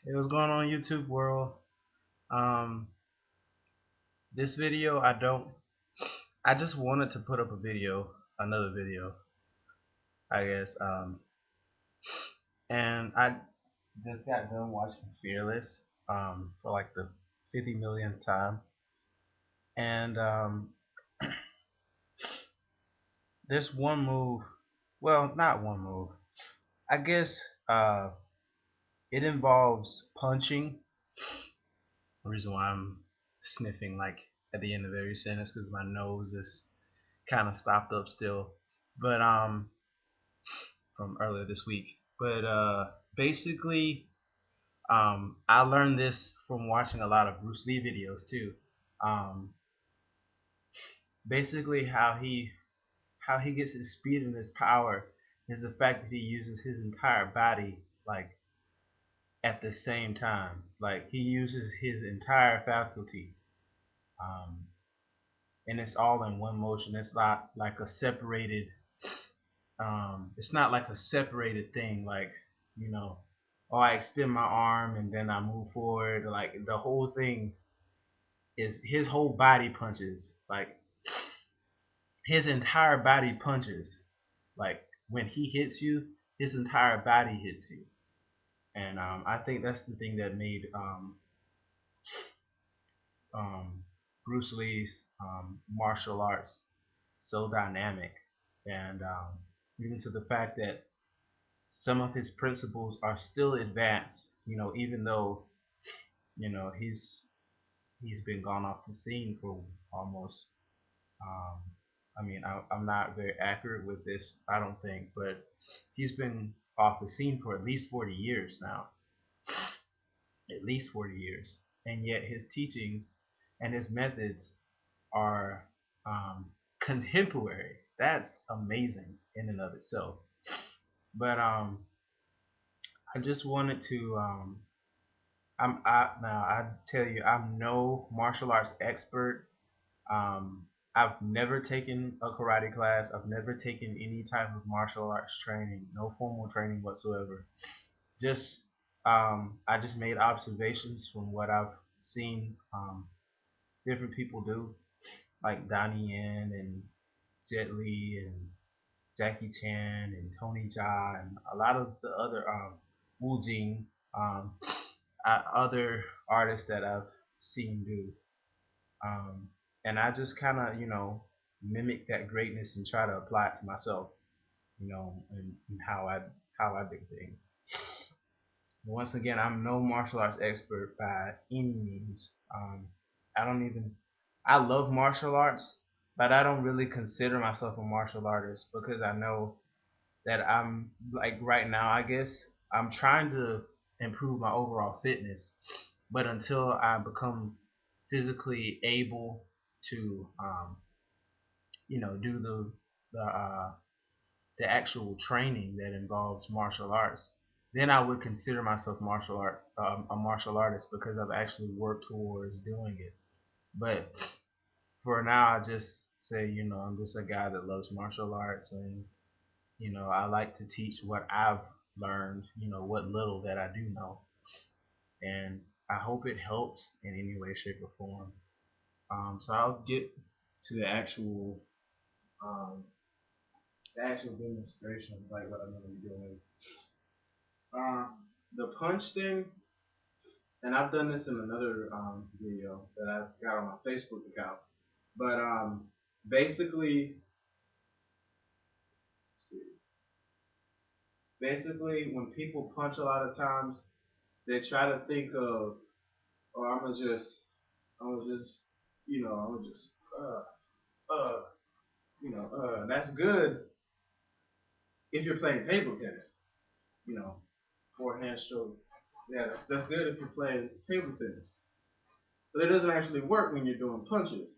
Hey, what's going on, YouTube world? Um, this video, I just wanted to put up a video, another video, I guess. And I just got done watching Fearless, for like the 50 millionth time. And this one move, well, not one move. I guess it involves punching. The reason why I'm sniffing like at the end of every sentence because my nose is kind of stopped up still. But from earlier this week. But basically, I learned this from watching a lot of Bruce Lee videos too. Um, basically, how he gets his speed and his power is the fact that he uses his entire body like at the same time. Like he uses his entire faculty, um, and it's all in one motion. It's not like a separated. It's not like a separated thing. Like you know, oh, I extend my arm and then I move forward. Like the whole thing is his whole body punches. Like his entire body punches. Like when he hits you, his entire body hits you. And I think that's the thing that made um, Bruce Lee's martial arts so dynamic, and even to the fact that some of his principles are still advanced. Even though he's been gone off the scene for almost. Um, I mean, I'm not very accurate with this, I don't think, but he's been off the scene for at least 40 years now, at least 40 years, and yet his teachings and his methods are contemporary. That's amazing in and of itself. But I just wanted to now I tell you, I'm no martial arts expert. I've never taken a karate class. I've never taken any type of martial arts training, no formal training whatsoever. Just I just made observations from what I've seen different people do, like Donnie Yen and Jet Li and Jackie Chan and Tony Jaa and a lot of the other Wu Jing, um, other artists that I've seen do. Um, and I just kind of mimic that greatness and try to apply it to myself, and how I do things. Once again, I'm no martial arts expert by any means. I don't even. I love martial arts, but I don't really consider myself a martial artist because I know that I'm like right now. I guess I'm trying to improve my overall fitness, but until I become physically able to do the actual training that involves martial arts, then I would consider myself a martial artist because I've actually worked towards doing it. But for now, I just say I'm just a guy that loves martial arts, and I like to teach what I've learned, what little that I do know, and I hope it helps in any way, shape, or form. So I'll get to um, the actual demonstration of like what I'm going to be doing. Uh, the punch thing, and I've done this in another video that I've got on my Facebook account. But basically, basically, when people punch a lot of times, they try to think of, oh, I'm gonna just, I'm gonna just, uh, that's good if you're playing table tennis, you know, forehand stroke. Yeah, that's good if you're playing table tennis. But it doesn't actually work when you're doing punches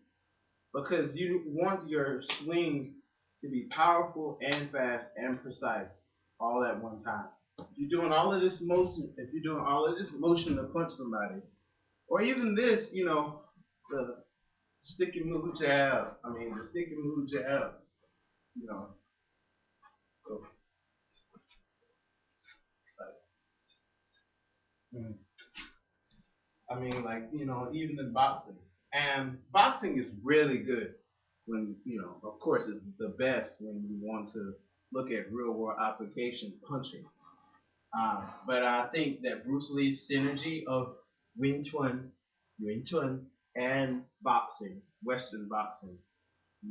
because you want your swing to be powerful and fast and precise all at one time. If you're doing all of this motion, to punch somebody, or even this, the sticky move jab. I mean, the sticky move jab. You know, so, like, I mean, like, even in boxing. And boxing is really good when, of course, it's the best when you want to look at real world application punching. But I think that Bruce Lee's synergy of Wing Chun, and boxing, Western boxing,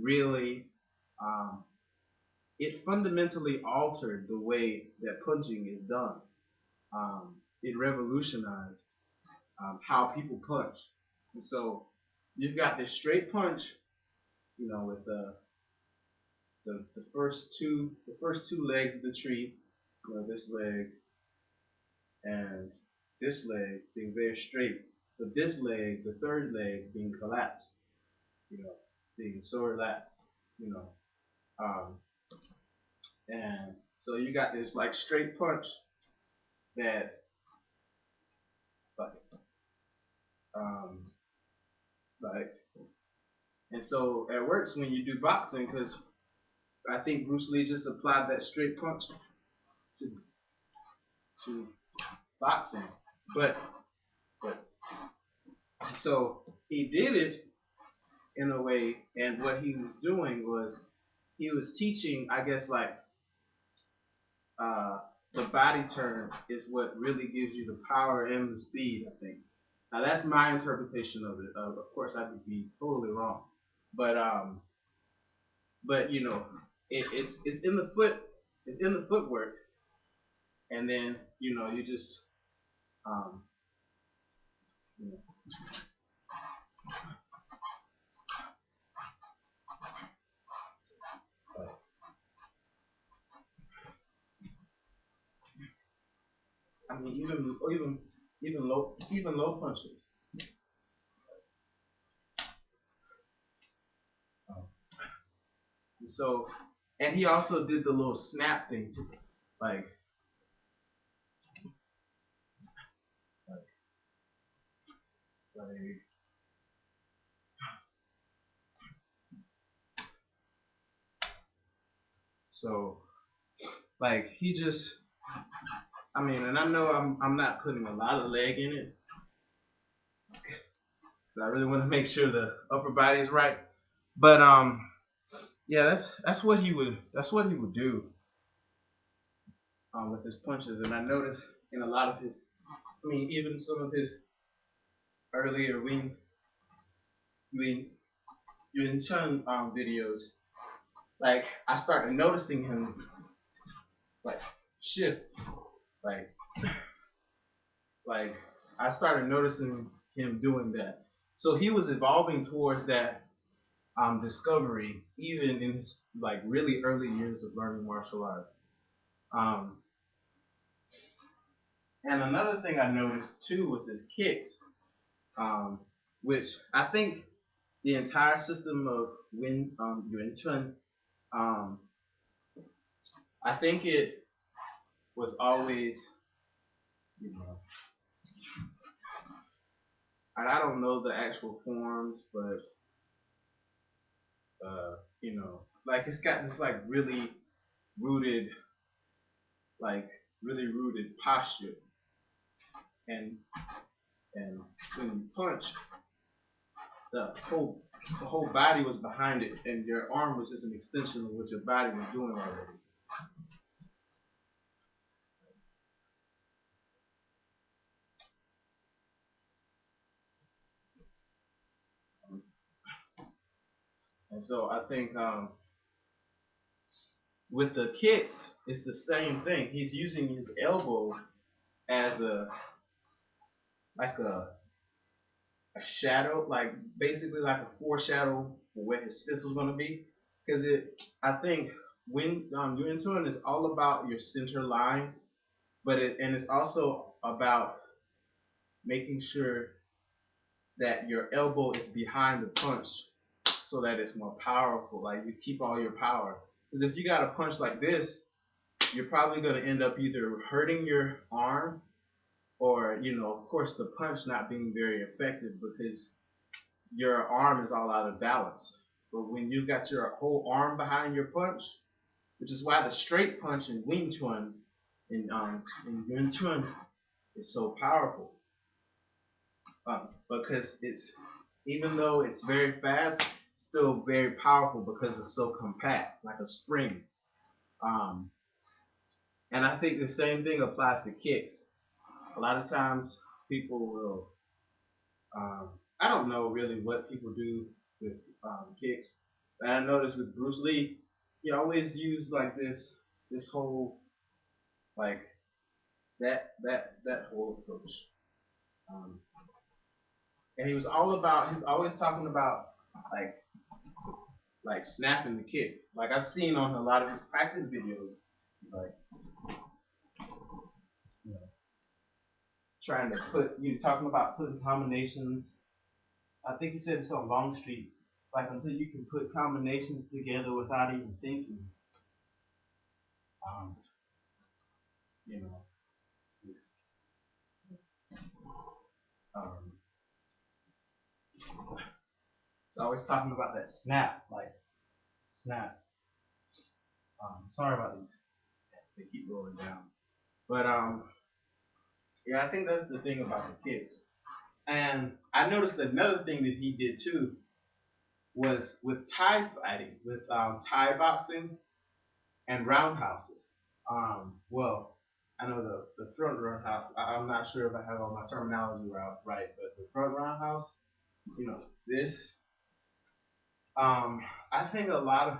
really, um, it fundamentally altered the way that punching is done. It revolutionized how people punch. And so you've got this straight punch, with the first two legs of the tree, this leg and this leg being very straight, but this leg, the third leg, being collapsed, you know, being so relaxed, you know, um, and so you got this like straight punch that like um, like, and so it works when you do boxing because I think Bruce Lee just applied that straight punch to to boxing, but but so he did it in a way, and what he was doing was he was teaching, I guess, like uh, the body turn is what really gives you the power and the speed, I think. Now that's my interpretation of it. Of course, I could be totally wrong, but it's in the foot, it's in the footwork, and then you just um, you know, I mean even low punches. Um, and so and he also did the little snap thing too, like like like so like he just I mean, and I know I'm not putting a lot of leg in it, because I really want to make sure the upper body is right. But yeah, that's what he would do with his punches, and I noticed in a lot of his, I mean, even some of his earlier Wing Yun Chun videos, like I started noticing him like shift, like like I started noticing him doing that. So he was evolving towards that discovery, even in his like really early years of learning martial arts. Um, and another thing I noticed too was his kicks, um, which I think the entire system of Wing Chun, um, I think it was always, you know, and I don't know the actual forms, but like it's got this rooted, like really rooted posture, and and when you punch, the whole body was behind it, and your arm was just an extension of what your body was doing already. And so I think with the kicks, it's the same thing. He's using his elbow as like a shadow, like basically like a foreshadow for where his fist was going to be. Because I think when doing turn is all about your center line, and it's also about making sure that your elbow is behind the punch so that it's more powerful. Like you keep all your power. Because if you got a punch like this, you're probably going to end up either hurting your arm or, of course, the punch not being very effective because your arm is all out of balance. But when you've got your whole arm behind your punch, which is why the straight punch in Wing Chun is so powerful. because it's, even though it's very fast, it's still very powerful because it's so compact, like a spring. Um, and I think the same thing applies to kicks. A lot of times people will, I don't know really what people do with kicks, but I noticed with Bruce Lee, he always used like this whole, like that whole approach. Um, and he was always talking about like snapping the kick. Like I've seen on a lot of his practice videos, like, you know, trying to put, you talking about putting combinations. I think he said it's on Long Street, like until you can put combinations together without even thinking. Um, you know, um, it's always talking about that snap, like snap. Sorry about these. They keep rolling down, but yeah, I think that's the thing about the kicks. And I noticed another thing that he did too was with Thai fighting, with Thai boxing and roundhouses. Well, I know the front roundhouse. I'm not sure if I have all my terminology right, but the front roundhouse, you know, this. Um, I think a lot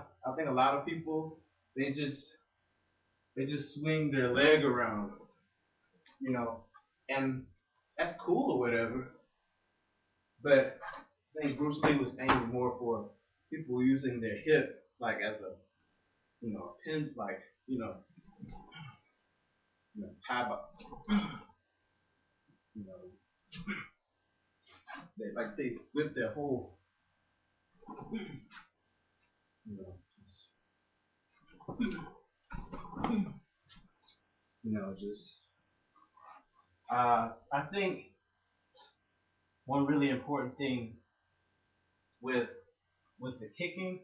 of people they just they just swing their leg around, you know, and that's cool or whatever. But I think Bruce Lee was aiming more for people using their hip like as a, pin, like, tie up, you know, they whip their whole, just, just. I think one really important thing with the kicking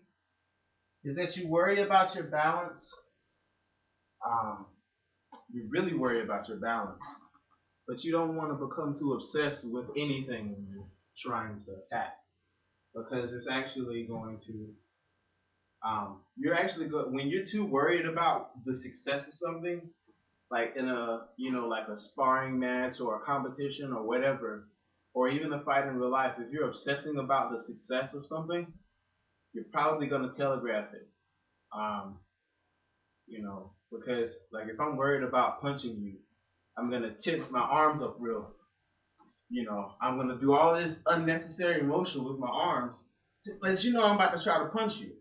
is that you worry about your balance. Um, you really worry about your balance, but you don't want to become too obsessed with anything when you're trying to attack because it's actually going to you're actually good when you're too worried about the success of something, like in a, like a sparring match or a competition or whatever, or even a fight in real life. If you're obsessing about the success of something, you're probably gonna telegraph it. Um, because like if I'm worried about punching you, I'm gonna tense my arms up real. I'm gonna do all this unnecessary motion with my arms, but I'm about to try to punch you.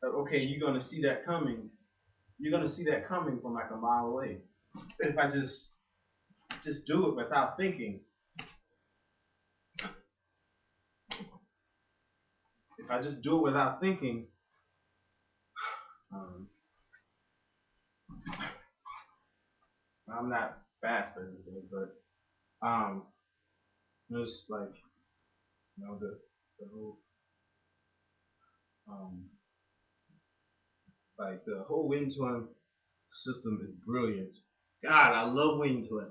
Okay, you're gonna see that coming. You're gonna see that coming from like a mile away. If I just do it without thinking, if I just do it without thinking, um, I'm not fast or anything, but just like the whole um, like the whole Wing Chun system is brilliant. God, I love Wing Chun,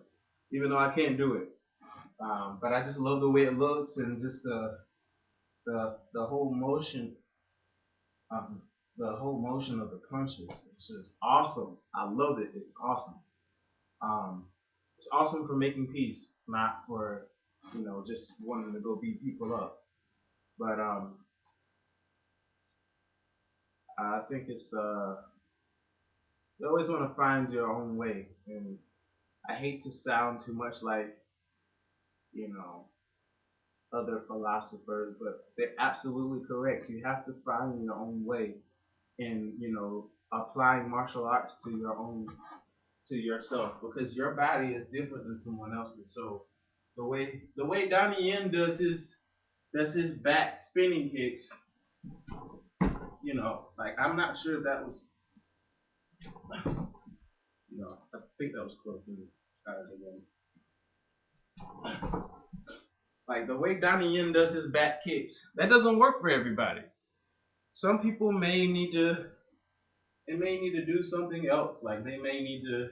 even though I can't do it. But I just love the way it looks and just the whole motion, um, the whole motion of the punches. It's just awesome. I love it. It's awesome. Um, it's awesome for making peace, not for just wanting to go beat people up. But I think it's you always want to find your own way, and I hate to sound too much like you know other philosophers, but they're absolutely correct. You have to find your own way in applying martial arts to your own to yourself because your body is different than someone else's. So the way Donnie Yen does his back spinning kicks, like I'm not sure if that was, I think that was close. Again. Like the way Donnie Yen does his back kicks, that doesn't work for everybody. Some people may need to do something else. Like they may need to